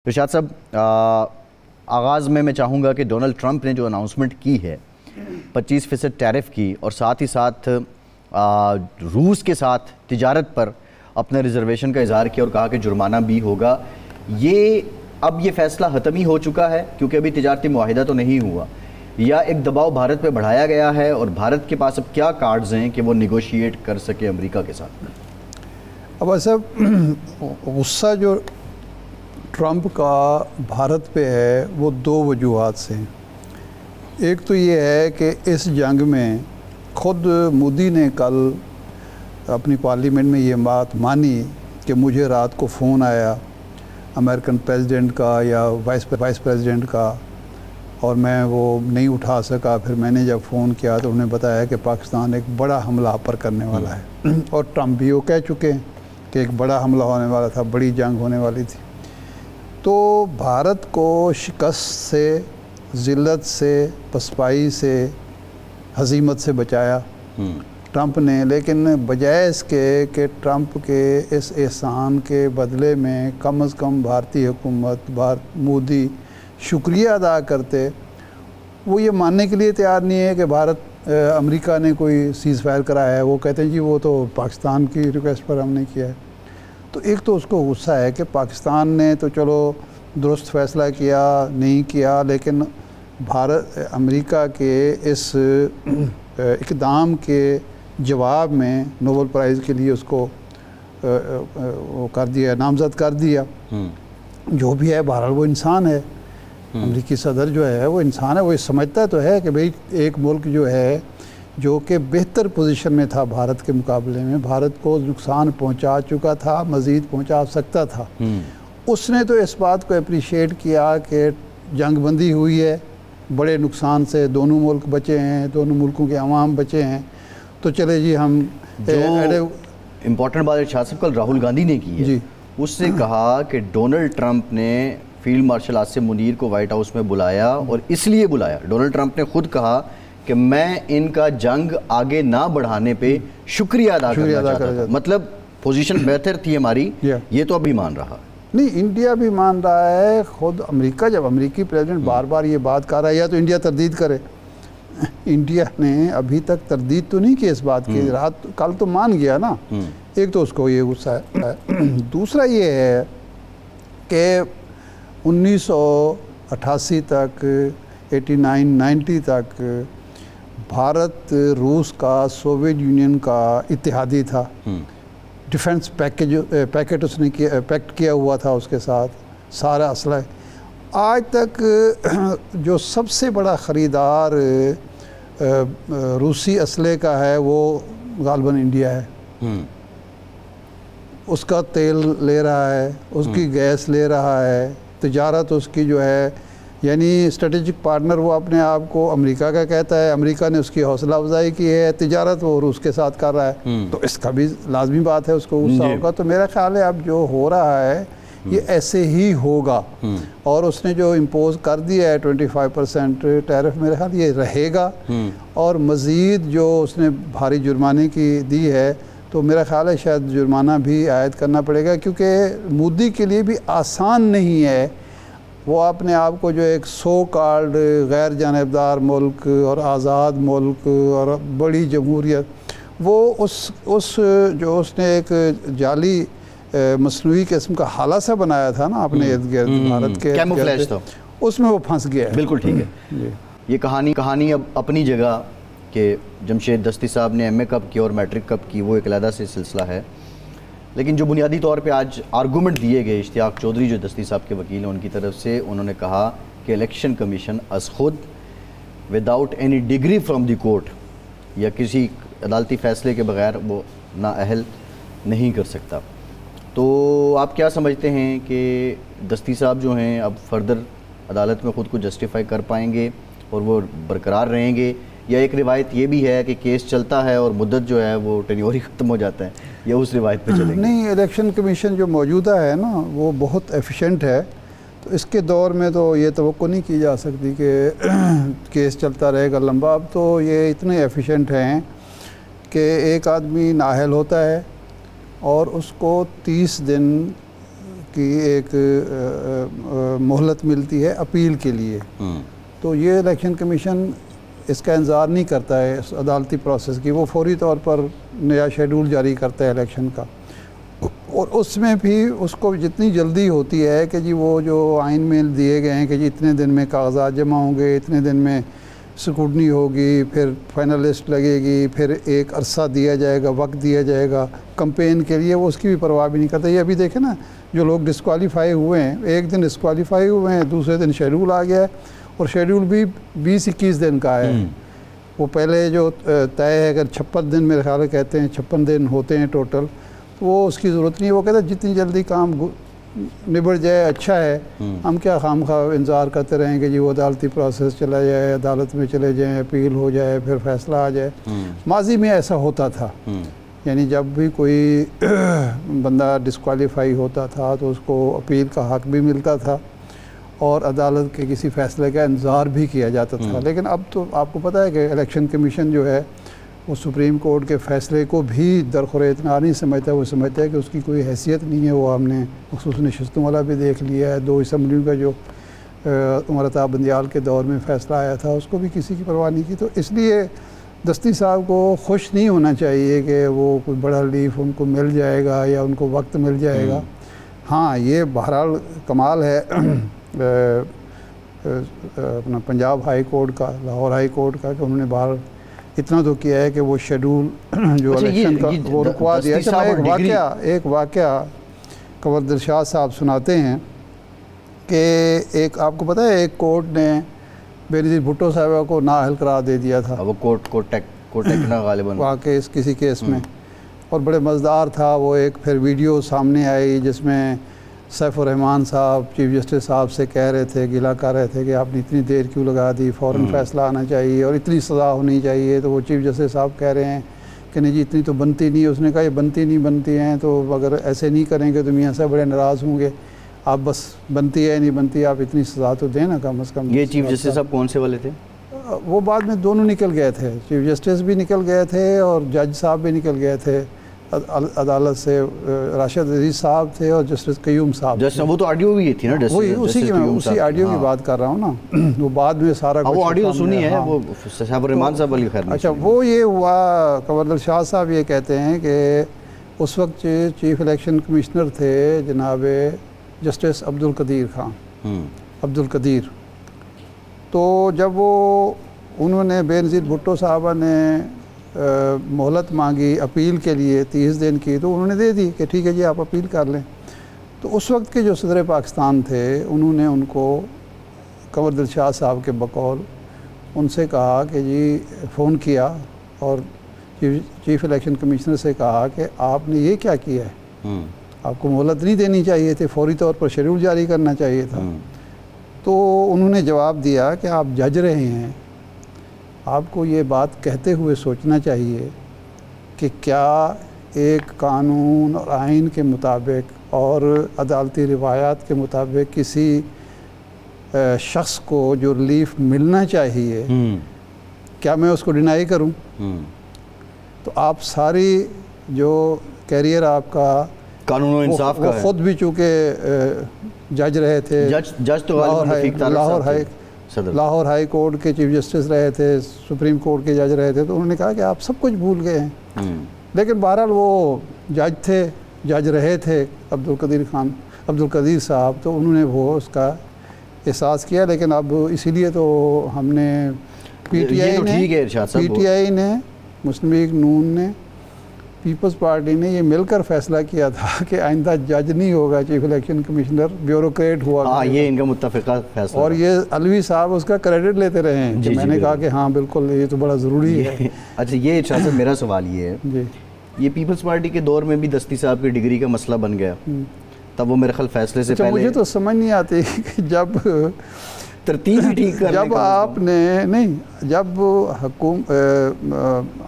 इरशाद साहब, आगाज़ में मैं चाहूँगा कि डोनाल्ड ट्रंप ने जो अनाउंसमेंट की है 25% टैरिफ की और साथ ही साथ रूस के साथ तिजारत पर अपने रिजर्वेशन का इजहार किया और कहा कि जुर्माना भी होगा। अब ये फ़ैसला हतम ही हो चुका है क्योंकि अभी तिजारती मुआहिदा तो नहीं हुआ, या एक दबाव भारत पे बढ़ाया गया है और भारत के पास अब क्या कार्ड्स हैं कि वो निगोशिएट कर सके अमेरिका के साथ? अब ऐसा गुस्सा जो ट्रंप का भारत पे है वो दो वजूहात से हैं। एक तो ये है कि इस जंग में खुद मोदी ने कल अपनी पार्लियामेंट में ये बात मानी कि मुझे रात को फ़ोन आया अमेरिकन प्रेसिडेंट का या वाइस प्रेसिडेंट का और मैं वो नहीं उठा सका। फिर मैंने जब फ़ोन किया तो उन्हें बताया कि पाकिस्तान एक बड़ा हमला पर करने वाला है और ट्रंप भी वो कह चुके हैं कि एक बड़ा हमला होने वाला था, बड़ी जंग होने वाली थी। तो भारत को शिकस्त से, ज़िल्लत से, पसपाई से, हज़ीमत से बचाया ट्रंप ने, लेकिन बजाय इसके कि ट्रंप के इस एहसान के बदले में कम से कम भारतीय हुकूमत, मोदी शुक्रिया अदा करते, वो ये मानने के लिए तैयार नहीं है कि अमेरिका ने कोई सीज़ फायर कराया है। वो कहते हैं जी वो तो पाकिस्तान की रिक्वेस्ट पर हमने किया है। तो एक तो उसको गुस्सा है कि पाकिस्तान ने तो चलो दुरुस्त फ़ैसला किया, नहीं किया, लेकिन अमेरिका के इस इक़दाम के जवाब में नोबेल प्राइज़ के लिए उसको वो कर दिया, नामज़द कर दिया। जो भी है बहरहाल वो इंसान है, अमेरिकी सदर जो है वो इंसान है। वो समझता तो है कि भाई एक मुल्क जो है जो कि बेहतर पोजीशन में था भारत के मुकाबले में, भारत को नुकसान पहुंचा चुका था, मज़ीद पहुंचा सकता था, उसने तो इस बात को अप्रिशिएट किया कि जंग बंदी हुई है, बड़े नुकसान से दोनों मुल्क बचे हैं, दोनों मुल्कों के अवाम बचे हैं, तो चले जी हम जो इम्पोर्टेंट बात इरशाद साहब कल राहुल गांधी ने की है जी, उसने कहा कि डोनाल्ड ट्रंप ने फील्ड मार्शल आसिम मुनीर को वाइट हाउस में बुलाया और इसलिए बुलाया, डोनाल्ड ट्रंप ने खुद कहा कि मैं इनका जंग आगे ना बढ़ाने पे शुक्रिया अदा करना चाहता था। मतलब पोजीशन बेहतर थी हमारी, ये तो अभी मान रहा नहीं, इंडिया भी मान रहा है। खुद अमेरिका, जब अमेरिकी प्रेसिडेंट बार बार ये बात कर रहा है, या तो इंडिया तरदीद करे। इंडिया ने अभी तक तरदीद तो नहीं की इस बात की, रात कल तो मान गया ना। एक तो उसको ये गुस्सा है। दूसरा ये है कि 1988 तक, 89-90 तक भारत रूस का, सोवियत यूनियन का इत्तेहादी था। डिफेंस पैकेट उसने पैक्ट किया हुआ था उसके साथ, सारा असला। आज तक जो सबसे बड़ा ख़रीदार रूसी असले का है वो गालबन इंडिया है। उसका तेल ले रहा है, उसकी गैस ले रहा है, तिजारत उसकी जो है, यानी स्ट्रेटेजिक पार्टनर वो अपने आप को अमेरिका का कहता है, अमेरिका ने उसकी हौसला अफजाई की है, तिजारत वो रूस के साथ कर रहा है। तो इसका भी लाजमी बात है उसको गुस्सा होगा। तो मेरा ख्याल है अब जो हो रहा है ये ऐसे ही होगा। और उसने जो इम्पोज कर दिया है 25% टैरिफ, मेरे ख्याल ये रहेगा। और मज़ीद जो उसने भारी जुर्माने की दी है, तो मेरा ख्याल है शायद जुर्माना भी आयद करना पड़ेगा, क्योंकि मोदी के लिए भी आसान नहीं है। वो अपने आप को जो एक सो कॉल्ड गैर जानिबदार मुल्क और आज़ाद मुल्क और बड़ी जमहूरियत, वो उस जो उसने एक जाली मसनूई किस्म का हाला सा बनाया था ना अपने इर्द गिर्द भारत के, कैमोफ्लेज था, उसमें वो फंस गया है। बिल्कुल ठीक है। ये कहानी अब अपनी जगह कि जमशेद दस्ती साहब ने MA कब की और मैट्रिक कब की, वो एक अलग से सिलसिला है। लेकिन जो बुनियादी तौर पे आज आर्गूमेंट दिए गए, इश्तियाक चौधरी जो दस्ती साहब के वकील हैं उनकी तरफ से, उन्होंने कहा कि इलेक्शन कमीशन अस खुद without any degree from the court या किसी अदालती फ़ैसले के बगैर वो नाअहल नहीं कर सकता। तो आप क्या समझते हैं कि दस्ती साहब जो हैं अब फर्दर अदालत में ख़ुद को जस्टिफाई कर पाएंगे और वो बरकरार रहेंगे, या एक रिवायत ये भी है कि केस चलता है और मुद्दत जो है वो टेन्योर ही ख़त्म हो जाता है, या उस रिवायत पे चलेंगे? नहीं, इलेक्शन कमीशन जो मौजूदा है ना वो बहुत एफिशिएंट है। तो इसके दौर में तो ये तवक्को नहीं की जा सकती कि केस चलता रहेगा लंबा। अब तो ये इतने एफिशिएंट हैं कि एक आदमी नाअहल होता है और उसको 30 दिन की एक मोहलत मिलती है अपील के लिए। तो ये इलेक्शन कमीशन इसका इंतज़ार नहीं करता है इस अदालती प्रोसेस की, वो फौरी तौर पर नया शेड्यूल जारी करता है इलेक्शन का, और उसमें भी उसको जितनी जल्दी होती है कि जी वो जो आइन में दिए गए हैं कि जी इतने दिन में कागजात जमा होंगे, इतने दिन में स्क्रूटनी होगी, फिर फाइनल लिस्ट लगेगी, फिर एक अरसा दिया जाएगा, वक्त दिया जाएगा कंपेन के लिए, वो उसकी भी परवाह भी नहीं करता। ये अभी देखें ना, जो लोग डिस्क्वालीफाई हुए हैं, एक दिन डिस्क्वालीफाई हुए हैं, दूसरे दिन शेड्यूल आ गया है, और शेड्यूल भी 20-21 दिन का है। वो पहले जो तय है, अगर 56 दिन मेरे ख्याल कहते हैं 56 दिन होते हैं टोटल, तो वो उसकी ज़रूरत नहीं है। वो कहता है जितनी जल्दी काम निबड़ जाए अच्छा है, हम क्या खामखा इंतज़ार करते रहेंगे जी वो अदालती प्रोसेस चला जाए, अदालत में चले जाएँ, अपील हो जाए, फिर फैसला आ जाए। माजी में ऐसा होता था, यानी जब भी कोई बंदा डिस्क्वालीफाई होता था तो उसको अपील का हक़ भी मिलता था और अदालत के किसी फ़ैसले का इंतज़ार भी किया जाता था। लेकिन अब तो आपको पता है कि इलेक्शन कमीशन जो है वो सुप्रीम कोर्ट के फ़ैसले को भी दरखुरे इतना नहीं समझता। वो समझता है कि उसकी कोई हैसियत नहीं है। वो हमने खुसूस नशस्तों वाला भी देख लिया है, 2 असम्बलियों का जो उमर अताब बंदियाल के दौर में फ़ैसला आया था, उसको भी किसी की परवाह नहीं की। तो इसलिए दस्ती साहब को खुश नहीं होना चाहिए कि वो कोई बड़ा रिलीफ उनको मिल जाएगा या उनको वक्त मिल जाएगा। हाँ, ये बहरहाल कमाल है अपना पंजाब हाई कोर्ट का, लाहौर हाई कोर्ट का, कि उन्होंने बाहर इतना तो किया है कि वो शेड्यूल जो इलेक्शन का वो रुकवा दिया। कि मैं एक वाक़या कंवर दिलशाद साहब सुनाते हैं कि एक आपको पता है एक कोर्ट ने बेनज़ीर भुट्टो साहब को नाअहल करार दे दिया था। वो कोर्ट ना गालिबन वहाँ के किसी केस में, और बड़े मज़ेदार था वो। एक फिर वीडियो सामने आई जिसमें सैफुर्रहमान साहब चीफ जस्टिस साहब से कह रहे थे, गिला कर रहे थे कि आपने इतनी देर क्यों लगा दी, फ़ौरन फ़ैसला आना चाहिए और इतनी सज़ा होनी चाहिए। तो वो चीफ जस्टिस साहब कह रहे हैं कि नहीं जी इतनी तो बनती नहीं है। उसने कहा ये बनती हैं तो अगर ऐसे नहीं करेंगे तो मियाँ साहब बड़े नाराज़ होंगे, आप बस बनती है नहीं बनती, आप इतनी सज़ा तो दें ना कम अज़ कम। ये चीफ जस्टिस साहब कौन से वाले थे? वो बाद में दोनों निकल गए थे, चीफ जस्टिस भी निकल गए थे और जज साहब भी निकल गए थे अदालत से। राशिद अजीज़ साहब थे और जस्टिस कयूम साहब। वो तो ऑडियो भी थी ना, वही उसी की मैं उसी ऑडियो की बात कर रहा हूँ ना। वो बाद में सारा वो ऑडियो सुनी है, वो सैफुर्रहमान साहब वाली खैर। अच्छा, वो ये हुआ, कंवर दिलशाद साहब ये कहते हैं कि उस वक्त चीफ इलेक्शन कमिश्नर थे जनाब जस्टिस अब्दुल कदीर खान, अब्दुल कदीर। तो जब वो उन्होंने बेनज़ीर भुट्टो साहबा ने मोहलत मांगी अपील के लिए 30 दिन की, तो उन्होंने दे दी कि ठीक है जी आप अपील कर लें। तो उस वक्त के जो सदर पाकिस्तान थे उन्होंने उनको कंवर दिलशाद साहब के बकौल उनसे कहा कि जी फ़ोन किया और चीफ इलेक्शन कमिश्नर से कहा कि आपने ये क्या किया है, आपको मोहलत नहीं देनी चाहिए थी, फौरी तौर पर शेड्यूल जारी करना चाहिए था। तो उन्होंने जवाब दिया कि आप जज रहे हैं, आपको ये बात कहते हुए सोचना चाहिए कि क्या एक कानून और आइन के मुताबिक और अदालती रिवायात के मुताबिक किसी शख्स को जो रिलीफ मिलना चाहिए क्या मैं उसको डिनाई करूं? तो आप सारी जो कैरियर आपका कानून और इंसाफ का वो खुद भी चूँकि जज रहे थे, जज तो लाहौर हाई कोर्ट के चीफ जस्टिस रहे थे, सुप्रीम कोर्ट के जज रहे थे। तो उन्होंने कहा कि आप सब कुछ भूल गए हैं। लेकिन बहरहाल वो जज थे, जज रहे थे अब्दुल कदीर साहब, तो उन्होंने वो उसका एहसास किया। लेकिन अब इसीलिए तो हमने पीटीआई ने मुस्लिम लीग नून ने पीपल्स पार्टी ने ये मिलकर फैसला किया था कि आइंदा जज नहीं होगा चीफ इलेक्शन कमिश्नर, ब्यूरोक्रेट हुआ। ये इनका मुत्तफ़िका फैसला। और ये अलवी साहब उसका क्रेडिट लेते रहे हैं कि मैंने कहा कि हाँ बिल्कुल ये तो बड़ा ज़रूरी है। अच्छा, ये इरशाद साहब मेरा सवाल ये है जी, ये पीपल्स पार्टी के दौर में भी दस्ती साहब की डिग्री का मसला बन गया, तब वो मेरे ख्याल फैसले से पहले। मुझे तो समझ नहीं आती कि जब तरतीब ही ठीक करने जब का आपने नहीं, जब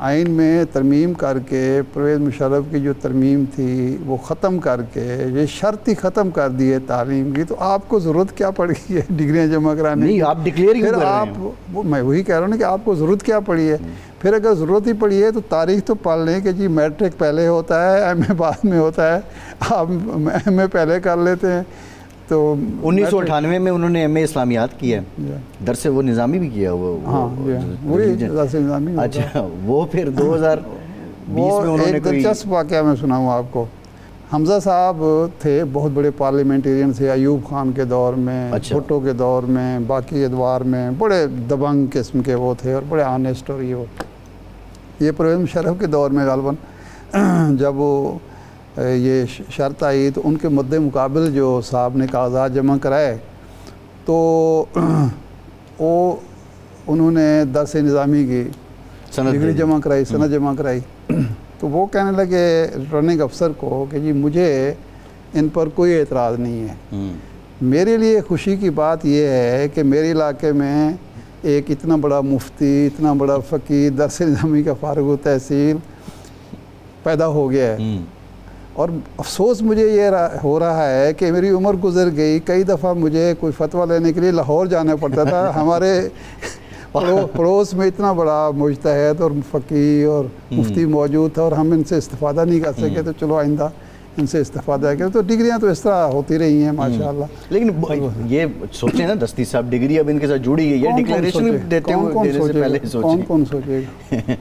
आइन में तरमीम करके परवेज़ मुशर्रफ की जो तरमीम थी वो ख़त्म करके ये शर्त ही ख़त्म कर दी है तालीम की, तो आपको ज़रूरत क्या पड़ गई है डिग्रियाँ जमा कराने की? नहीं, आप डिक्लेयर ही फिर कर रहे आप हैं। मैं वही कह रहा हूँ ना कि आपको ज़रूरत क्या पड़ी है। फिर अगर ज़रूरत ही पड़ी है तो तारीख तो पढ़ लें कि जी मैट्रिक पहले होता है, एमए बाद में होता है, आप एमए पहले कर लेते हैं। तो 1998 में उन्होंने एमए इस्लामियात किया है, दरसे वो निज़ामी भी किया वो। हाँ वही दरसे निज़ामी। अच्छा, वो फिर 2020 में उन्होंने एक दिलचस्प वाक़या मैं सुनाऊँ आपको। हमज़ा साहब थे बहुत बड़े पार्लियामेंटेरियन थे, अयूब खान के दौर में, भुट्टो के दौर में, बाकी अदवार में बड़े दबंग किस्म के वो थे और बड़े ऑनेस्ट। और ये परवेज़ मुशर्रफ के दौर में गालबन जब वो ये शर्त आई तो उनके मुद्दे मुकाबिल जो साहब ने कागजात जमा कराए तो वो उन्होंने दरस निज़ामी की डिग्री जमा कराई, सनद जमा कराई। तो वो कहने लगे रिटर्निंग अफसर को कि जी मुझे इन पर कोई एतराज़ नहीं है। मेरे लिए खुशी की बात यह है कि मेरे इलाके में एक इतना बड़ा मुफ्ती, इतना बड़ा फ़कीर, दरस निज़ामी का फारुग तहसील पैदा हो गया है। और अफसोस मुझे ये हो रहा है कि मेरी उम्र गुजर गई, कई दफ़ा मुझे कोई फतवा लेने के लिए लाहौर जाना पड़ता था। हमारे पड़ोस में इतना बड़ा मुज्तहिद और फ़कीह और मुफ्ती मौजूद था और हम इनसे इस्तिफ़ादा नहीं कर सके, तो चलो आइंदा इनसे इस्तिफ़ादा करें। तो डिग्रियाँ तो इस तरह होती रही हैं माशाअल्लाह। लेकिन ये सोचें ना दस्ती साहब, डिग्री अब इनके साथ जुड़ी है, ये डिक्लेरेशन देते हुए देने से पहले सोचें। कौन सोचेगा?